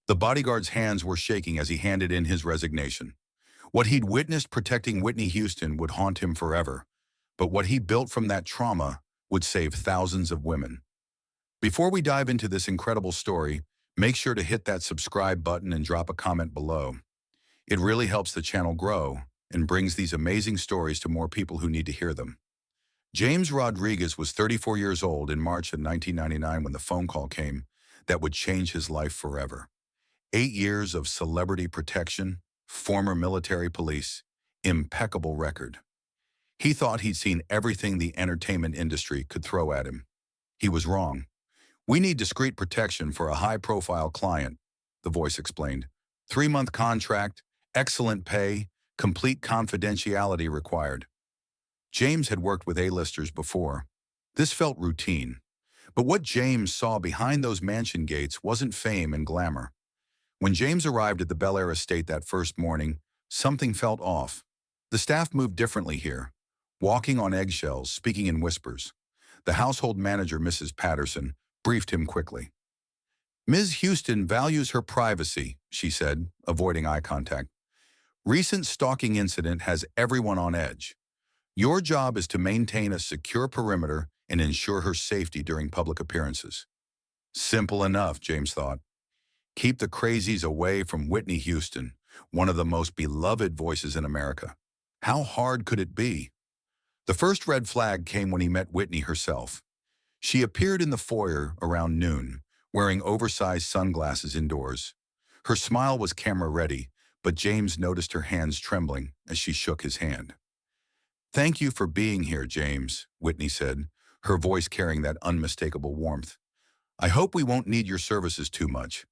The bodyguard's hands were shaking as he handed in his resignation. What he'd witnessed protecting Whitney Houston would haunt him forever, but what he built from that trauma would save thousands of women. Before we dive into this incredible story, make sure to hit that subscribe button and drop a comment below. It really helps the channel grow and brings these amazing stories to more people who need to hear them. James Rodriguez was 34 years old in March of 1999 when the phone call came that would change his life forever. 8 years of celebrity protection, former military police, impeccable record. He thought he'd seen everything the entertainment industry could throw at him. He was wrong. "We need discreet protection for a high-profile client," the voice explained. 3-month contract, excellent pay, complete confidentiality required. James had worked with A-listers before. This felt routine. But what James saw behind those mansion gates wasn't fame and glamour. When James arrived at the Bel Air estate that first morning, something felt off. The staff moved differently here, walking on eggshells, speaking in whispers. The household manager, Mrs. Patterson, briefed him quickly. "Ms. Houston values her privacy," she said, avoiding eye contact. "Recent stalking incident has everyone on edge. Your job is to maintain a secure perimeter and ensure her safety during public appearances." Simple enough, James thought. Keep the crazies away from Whitney Houston, one of the most beloved voices in America. How hard could it be? The first red flag came when he met Whitney herself. She appeared in the foyer around noon, wearing oversized sunglasses indoors. Her smile was camera-ready, but James noticed her hands trembling as she shook his hand. "Thank you for being here, James," Whitney said, her voice carrying that unmistakable warmth. "I hope we won't need your services too much."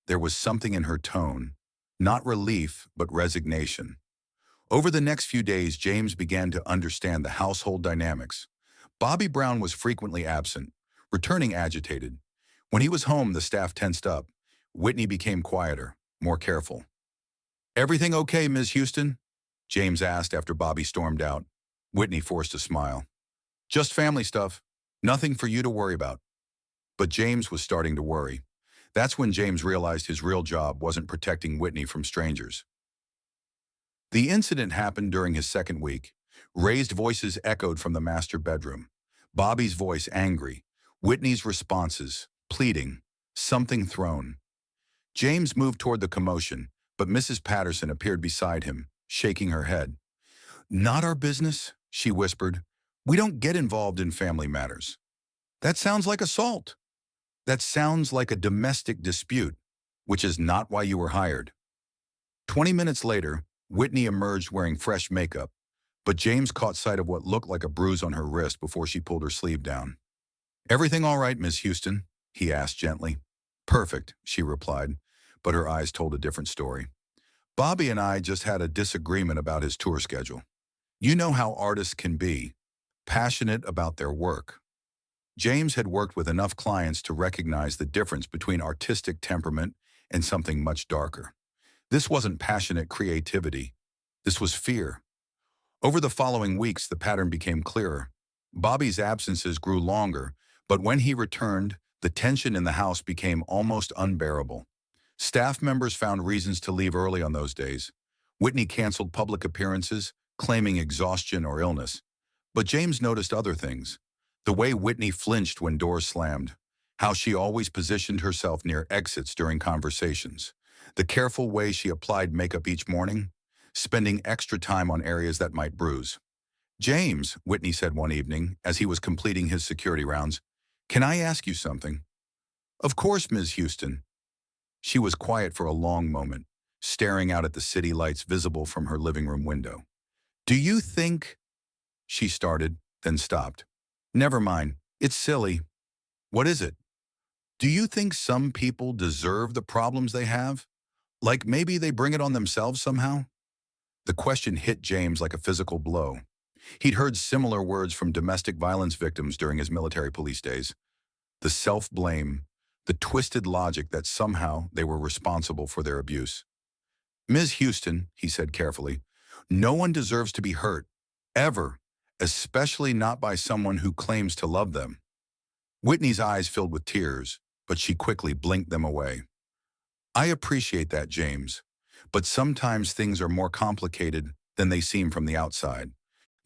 There was something in her tone, not relief, but resignation. Over the next few days, James began to understand the household dynamics. Bobby Brown was frequently absent, returning agitated. When he was home, the staff tensed up. Whitney became quieter, more careful. "Everything okay, Ms. Houston?" James asked after Bobby stormed out. Whitney forced a smile. "Just family stuff. Nothing for you to worry about." But James was starting to worry. That's when James realized his real job wasn't protecting Whitney from strangers. The incident happened during his second week. Raised voices echoed from the master bedroom. Bobby's voice angry. Whitney's responses, pleading, something thrown. James moved toward the commotion, but Mrs. Patterson appeared beside him, shaking her head. "Not our business," she whispered. "We don't get involved in family matters." "That sounds like assault." "That sounds like a domestic dispute, which is not why you were hired." 20 minutes later, Whitney emerged wearing fresh makeup, but James caught sight of what looked like a bruise on her wrist before she pulled her sleeve down. "Everything all right, Miss Houston?" he asked gently. "Perfect," she replied, but her eyes told a different story. "Bobby and I just had a disagreement about his tour schedule. You know how artists can be, passionate about their work." James had worked with enough clients to recognize the difference between artistic temperament and something much darker. This wasn't passionate creativity. This was fear. Over the following weeks, the pattern became clearer. Bobby's absences grew longer, but when he returned, the tension in the house became almost unbearable. Staff members found reasons to leave early on those days. Whitney canceled public appearances, claiming exhaustion or illness. But James noticed other things. The way Whitney flinched when doors slammed, how she always positioned herself near exits during conversations, the careful way she applied makeup each morning, spending extra time on areas that might bruise. "James," Whitney said one evening as he was completing his security rounds, "can I ask you something?" "Of course, Ms. Houston." She was quiet for a long moment, staring out at the city lights visible from her living room window. "Do you think—" she started, then stopped. "Never mind. It's silly." "What is it?" "Do you think some people deserve the problems they have? Like maybe they bring it on themselves somehow?" The question hit James like a physical blow. He'd heard similar words from domestic violence victims during his military police days. The self-blame, the twisted logic that somehow they were responsible for their abuse. "Ms. Houston," he said carefully, "no one deserves to be hurt, ever, especially not by someone who claims to love them." Whitney's eyes filled with tears, but she quickly blinked them away. I appreciate that, James. But sometimes things are more complicated than they seem from the outside.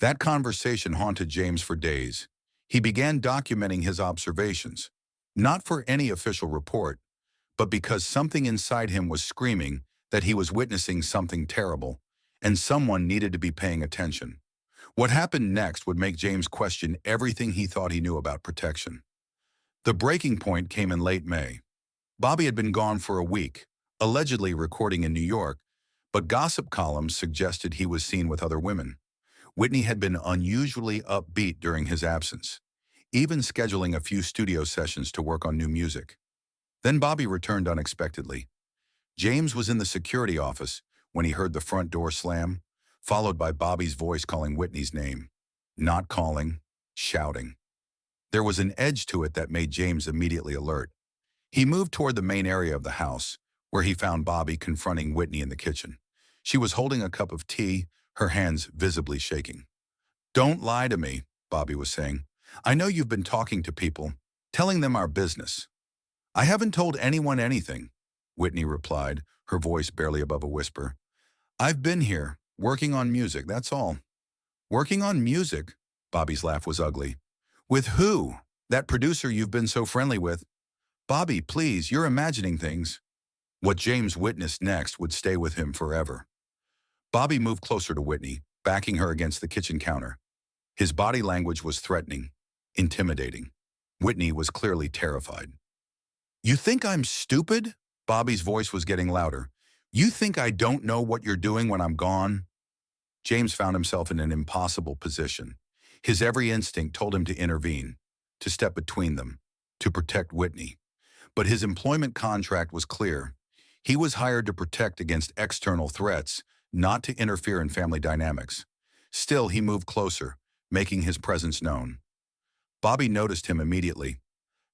That conversation haunted James for days. He began documenting his observations, not for any official report, but because something inside him was screaming that he was witnessing something terrible, and someone needed to be paying attention. What happened next would make James question everything he thought he knew about protection. The breaking point came in late May. Bobby had been gone for a week, allegedly recording in New York, but gossip columns suggested he was seen with other women. Whitney had been unusually upbeat during his absence, even scheduling a few studio sessions to work on new music. Then Bobby returned unexpectedly. James was in the security office when he heard the front door slam, followed by Bobby's voice calling Whitney's name. Not calling, shouting. There was an edge to it that made James immediately alert. He moved toward the main area of the house, where he found Bobby confronting Whitney in the kitchen. She was holding a cup of tea, her hands visibly shaking. "Don't lie to me," Bobby was saying. "I know you've been talking to people, telling them our business." "I haven't told anyone anything," Whitney replied, her voice barely above a whisper. "I've been here, working on music, that's all." "Working on music?" Bobby's laugh was ugly. "With who? That producer you've been so friendly with?" "Bobby, please, you're imagining things." What James witnessed next would stay with him forever. Bobby moved closer to Whitney, backing her against the kitchen counter. His body language was threatening, intimidating. Whitney was clearly terrified. "You think I'm stupid?" Bobby's voice was getting louder. "You think I don't know what you're doing when I'm gone?" James found himself in an impossible position. His every instinct told him to intervene, to step between them, to protect Whitney. But his employment contract was clear. He was hired to protect against external threats, not to interfere in family dynamics. Still, he moved closer, making his presence known. Bobby noticed him immediately.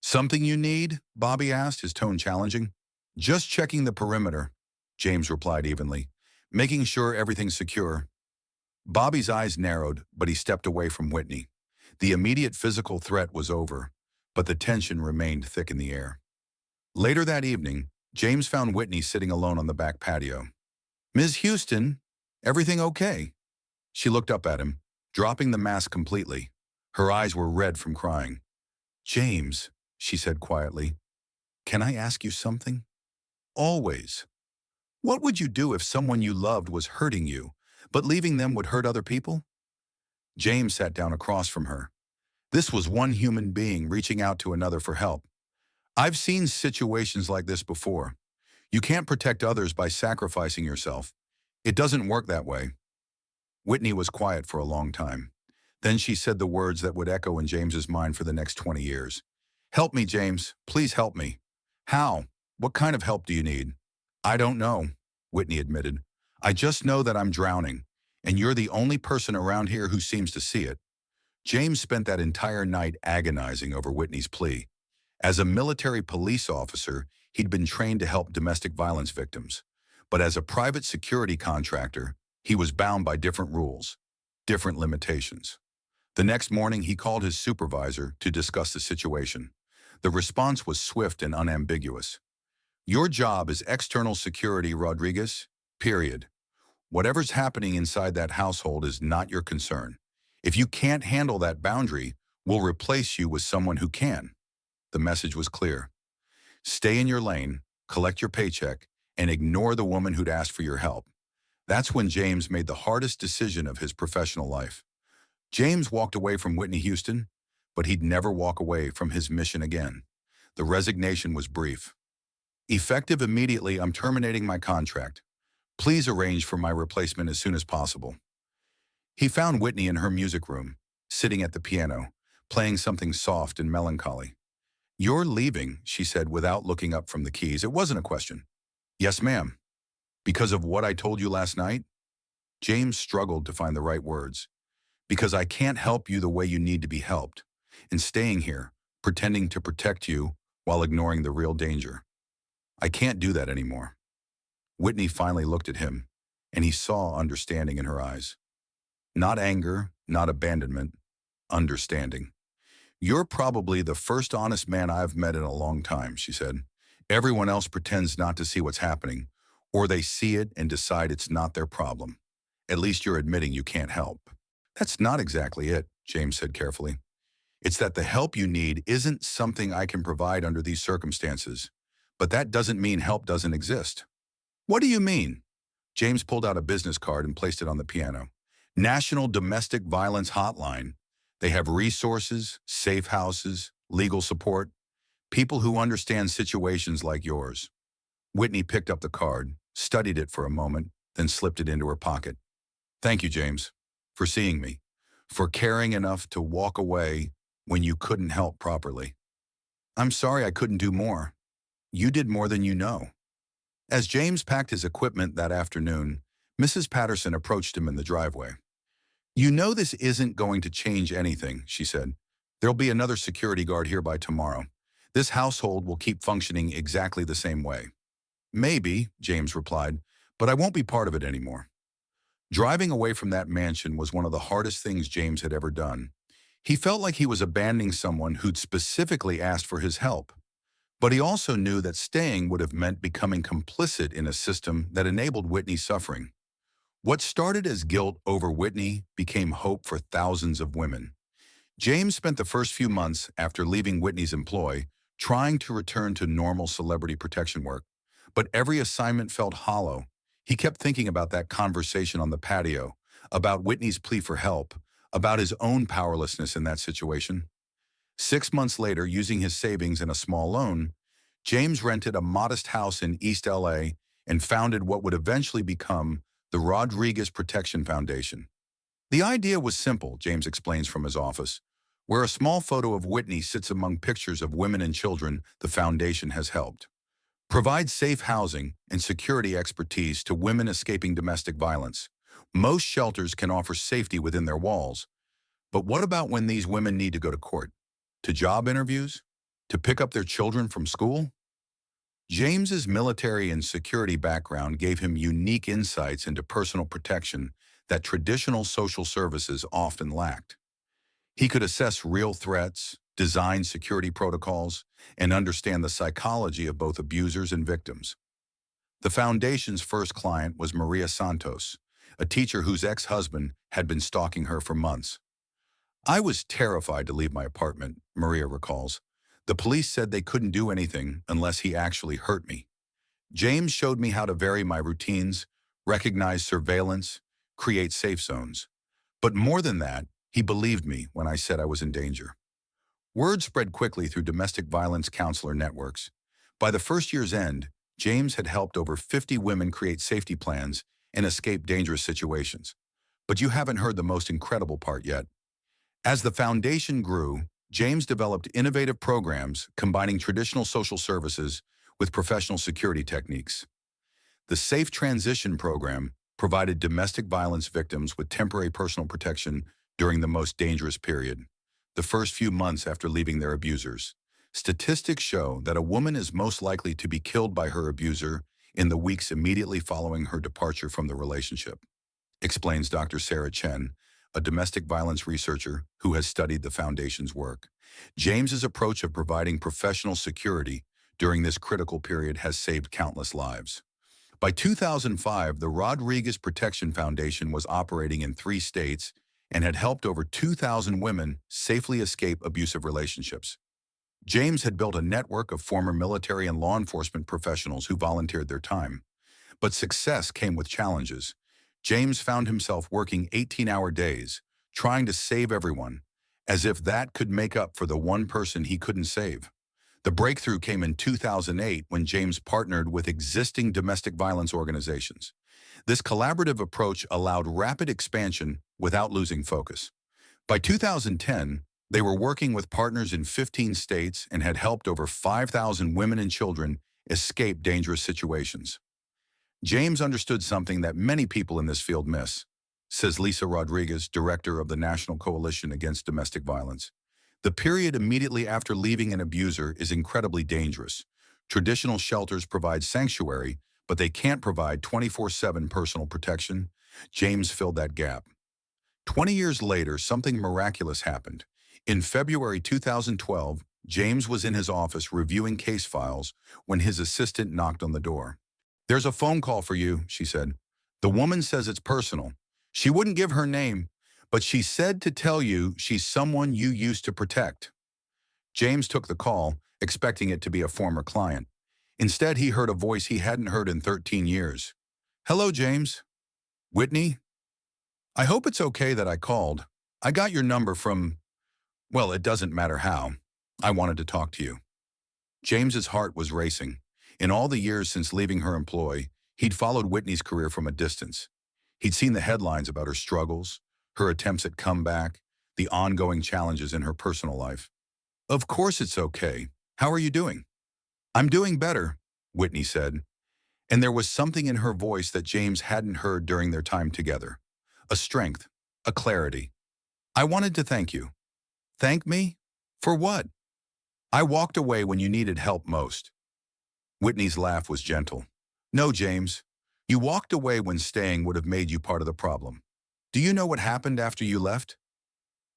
"Something you need?" Bobby asked, his tone challenging. "Just checking the perimeter," James replied evenly, "making sure everything's secure." Bobby's eyes narrowed, but he stepped away from Whitney. The immediate physical threat was over, but the tension remained thick in the air. Later that evening, James found Whitney sitting alone on the back patio. "Ms. Houston, everything okay?" She looked up at him, dropping the mask completely. Her eyes were red from crying. "James," she said quietly, "can I ask you something?" "Always." "What would you do if someone you loved was hurting you, but leaving them would hurt other people?" James sat down across from her. This was one human being reaching out to another for help. "I've seen situations like this before. You can't protect others by sacrificing yourself. It doesn't work that way." Whitney was quiet for a long time. Then she said the words that would echo in James's mind for the next 20 years. "Help me, James. Please help me." "How? What kind of help do you need?" "I don't know," Whitney admitted. "I just know that I'm drowning, and you're the only person around here who seems to see it." James spent that entire night agonizing over Whitney's plea. As a military police officer, he'd been trained to help domestic violence victims. But as a private security contractor, he was bound by different rules, different limitations. The next morning, he called his supervisor to discuss the situation. The response was swift and unambiguous. "Your job is external security, Rodriguez, period. Whatever's happening inside that household is not your concern. If you can't handle that boundary, we'll replace you with someone who can." The message was clear. Stay in your lane, collect your paycheck, and ignore the woman who'd asked for your help. That's when James made the hardest decision of his professional life. James walked away from Whitney Houston, but he'd never walk away from his mission again. The resignation was brief. "Effective immediately, I'm terminating my contract. Please arrange for my replacement as soon as possible." He found Whitney in her music room, sitting at the piano, playing something soft and melancholy. "You're leaving," she said without looking up from the keys. It wasn't a question. "Yes, ma'am." "Because of what I told you last night?" James struggled to find the right words. "Because I can't help you the way you need to be helped, and staying here, pretending to protect you while ignoring the real danger. I can't do that anymore." Whitney finally looked at him, and he saw understanding in her eyes. Not anger, not abandonment, understanding. "You're probably the first honest man I've met in a long time," she said. Everyone else pretends not to see what's happening, or they see it and decide it's not their problem. At least you're admitting you can't help. That's not exactly it, James said carefully. It's that the help you need isn't something I can provide under these circumstances. But that doesn't mean help doesn't exist. What do you mean? James pulled out a business card and placed it on the piano. National Domestic Violence Hotline. They have resources, safe houses, legal support, people who understand situations like yours. Whitney picked up the card, studied it for a moment, then slipped it into her pocket. Thank you, James, for seeing me, for caring enough to walk away when you couldn't help properly. I'm sorry I couldn't do more. You did more than you know. As James packed his equipment that afternoon, Mrs. Patterson approached him in the driveway. You know this isn't going to change anything, she said. There'll be another security guard here by tomorrow. This household will keep functioning exactly the same way. Maybe, James replied, but I won't be part of it anymore. Driving away from that mansion was one of the hardest things James had ever done. He felt like he was abandoning someone who'd specifically asked for his help. But he also knew that staying would have meant becoming complicit in a system that enabled Whitney's suffering. What started as guilt over Whitney became hope for thousands of women. James spent the first few months after leaving Whitney's employ trying to return to normal celebrity protection work. But every assignment felt hollow. He kept thinking about that conversation on the patio, about Whitney's plea for help, about his own powerlessness in that situation. 6 months later, using his savings and a small loan, James rented a modest house in East LA and founded what would eventually become the Rodriguez Protection Foundation. The idea was simple, James explains from his office. Where a small photo of Whitney sits among pictures of women and children the foundation has helped. Provide safe housing and security expertise to women escaping domestic violence. Most shelters can offer safety within their walls. But what about when these women need to go to court? To job interviews? To pick up their children from school? James's military and security background gave him unique insights into personal protection that traditional social services often lacked. He could assess real threats, design security protocols, and understand the psychology of both abusers and victims. The foundation's first client was Maria Santos, a teacher whose ex-husband had been stalking her for months. I was terrified to leave my apartment, Maria recalls. The police said they couldn't do anything unless he actually hurt me. James showed me how to vary my routines, recognize surveillance, create safe zones. But more than that, he believed me when I said I was in danger. Word spread quickly through domestic violence counselor networks. By the first year's end, James had helped over 50 women create safety plans and escape dangerous situations. But you haven't heard the most incredible part yet. As the foundation grew, James developed innovative programs combining traditional social services with professional security techniques. The Safe Transition Program provided domestic violence victims with temporary personal protection during the most dangerous period, the first few months after leaving their abusers. Statistics show that a woman is most likely to be killed by her abuser in the weeks immediately following her departure from the relationship, explains Dr. Sarah Chen, a domestic violence researcher who has studied the foundation's work. James's approach of providing professional security during this critical period has saved countless lives. By 2005, the Rodriguez Protection Foundation was operating in 3 states and had helped over 2,000 women safely escape abusive relationships. James had built a network of former military and law enforcement professionals who volunteered their time. But success came with challenges. James found himself working 18-hour days, trying to save everyone, as if that could make up for the one person he couldn't save. The breakthrough came in 2008 when James partnered with existing domestic violence organizations. This collaborative approach allowed rapid expansion without losing focus. By 2010, they were working with partners in 15 states and had helped over 5,000 women and children escape dangerous situations. James understood something that many people in this field miss, says Lisa Rodriguez, director of the National Coalition Against Domestic Violence. The period immediately after leaving an abuser is incredibly dangerous. Traditional shelters provide sanctuary, but they can't provide 24/7 personal protection. James filled that gap. 20 years later, something miraculous happened. In February 2012, James was in his office reviewing case files when his assistant knocked on the door. "There's a phone call for you," she said. "The woman says it's personal. She wouldn't give her name, but she said to tell you she's someone you used to protect." James took the call, expecting it to be a former client. Instead, he heard a voice he hadn't heard in 13 years. "Hello, James. Whitney? I hope it's okay that I called. I got your number from, well, it doesn't matter how. I wanted to talk to you." James's heart was racing. In all the years since leaving her employ, he'd followed Whitney's career from a distance. He'd seen the headlines about her struggles, her attempts at comeback, the ongoing challenges in her personal life. "Of course it's okay. How are you doing?" "I'm doing better," Whitney said, and there was something in her voice that James hadn't heard during their time together. A strength, a clarity. "I wanted to thank you." "Thank me? For what?" "I walked away when you needed help most." Whitney's laugh was gentle. "No, James. You walked away when staying would have made you part of the problem. Do you know what happened after you left?"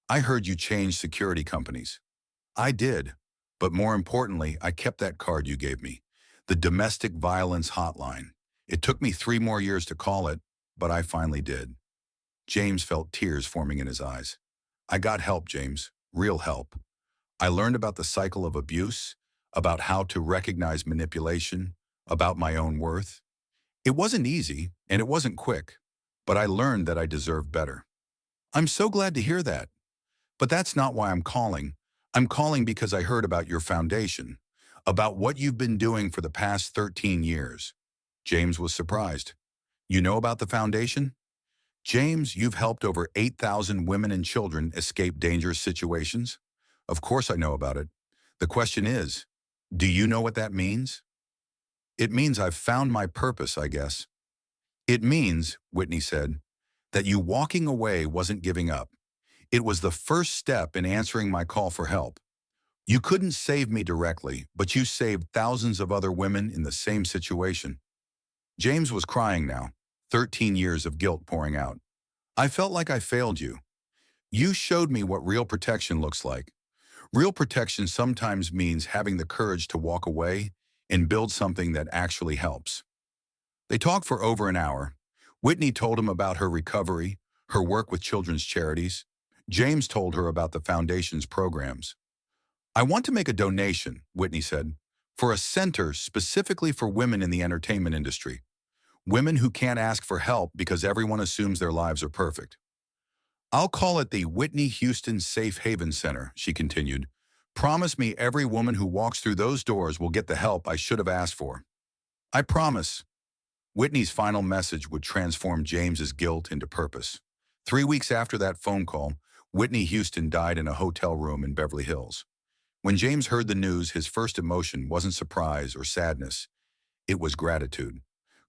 "I heard you changed security companies." "I did. But more importantly, I kept that card you gave me. The domestic violence hotline. It took me 3 more years to call it, but I finally did." James felt tears forming in his eyes. "I got help, James. Real help. I learned about the cycle of abuse, about how to recognize manipulation, about my own worth. It wasn't easy, and it wasn't quick, but I learned that I deserved better." "I'm so glad to hear that. But that's not why I'm calling. I'm calling because I heard about your foundation, about what you've been doing for the past 13 years. James was surprised. "You know about the foundation?" "James, you've helped over 8,000 women and children escape dangerous situations." "Of course I know about it. The question is, do you know what that means?" "It means I've found my purpose, I guess." "It means," Whitney said, "that you walking away wasn't giving up. It was the first step in answering my call for help. You couldn't save me directly, but you saved thousands of other women in the same situation." James was crying now, 13 years of guilt pouring out. "I felt like I failed you. You showed me what real protection looks like. Real protection sometimes means having the courage to walk away and build something that actually helps." They talked for over an hour. Whitney told him about her recovery, her work with children's charities. James told her about the foundation's programs. "I want to make a donation," Whitney said, "for a center specifically for women in the entertainment industry. Women who can't ask for help because everyone assumes their lives are perfect. I'll call it the Whitney Houston Safe Haven Center," she continued. "Promise me every woman who walks through those doors will get the help I should have asked for." "I promise." Whitney's final message would transform James's guilt into purpose. 3 weeks after that phone call, Whitney Houston died in a hotel room in Beverly Hills. When James heard the news, his first emotion wasn't surprise or sadness. It was gratitude.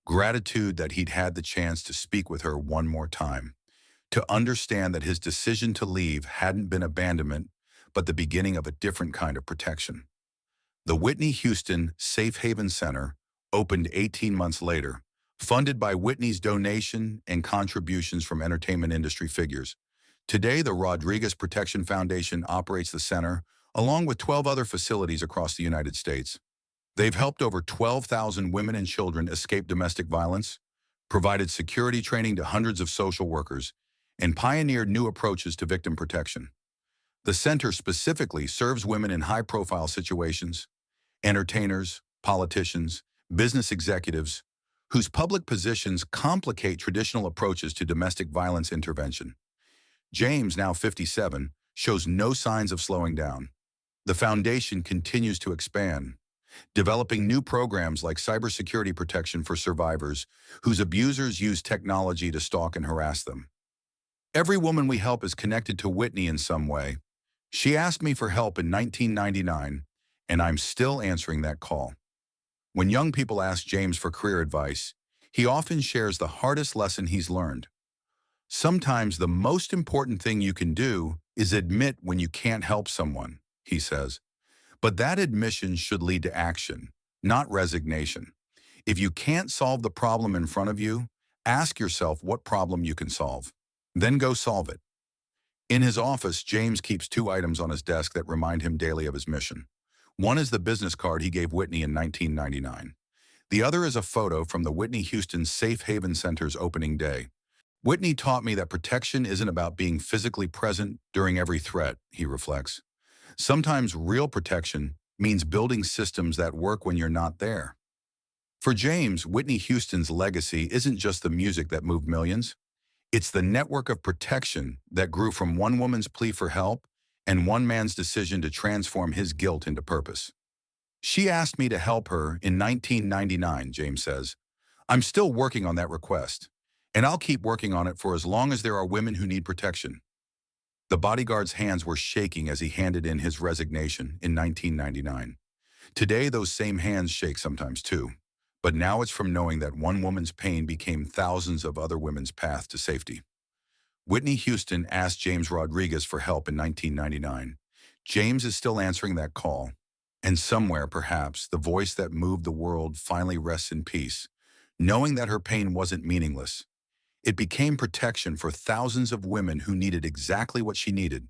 Gratitude that he'd had the chance to speak with her one more time, to understand that his decision to leave hadn't been abandonment, but the beginning of a different kind of protection. The Whitney Houston Safe Haven Center opened 18 months later, funded by Whitney's donation and contributions from entertainment industry figures. Today, the Rodriguez Protection Foundation operates the center, along with 12 other facilities across the United States. They've helped over 12,000 women and children escape domestic violence, provided security training to hundreds of social workers, and pioneered new approaches to victim protection. The center specifically serves women in high-profile situations, entertainers, politicians, business executives, whose public positions complicate traditional approaches to domestic violence intervention. James, now 57, shows no signs of slowing down. The foundation continues to expand, developing new programs like cybersecurity protection for survivors whose abusers use technology to stalk and harass them. Every woman we help is connected to Whitney in some way. She asked me for help in 1999, and I'm still answering that call. When young people ask James for career advice, he often shares the hardest lesson he's learned. Sometimes the most important thing you can do is admit when you can't help someone, he says. But that admission should lead to action, not resignation. If you can't solve the problem in front of you, ask yourself what problem you can solve. Then go solve it. In his office, James keeps 2 items on his desk that remind him daily of his mission. One is the business card he gave Whitney in 1999. The other is a photo from the Whitney Houston Safe Haven Center's opening day. Whitney taught me that protection isn't about being physically present during every threat, he reflects. Sometimes real protection means building systems that work when you're not there. For James, Whitney Houston's legacy isn't just the music that moved millions. It's the network of protection that grew from one woman's plea for help and one man's decision to transform his guilt into purpose. She asked me to help her in 1999, James says. I'm still working on that request, and I'll keep working on it for as long as there are women who need protection. The bodyguard's hands were shaking as he handed in his resignation in 1999. Today, those same hands shake sometimes too. But now it's from knowing that one woman's pain became thousands of other women's path to safety. Whitney Houston asked James Rodriguez for help in 1999. James is still answering that call. And somewhere, perhaps, the voice that moved the world finally rests in peace, knowing that her pain wasn't meaningless. It became protection for thousands of women who needed exactly what she needed.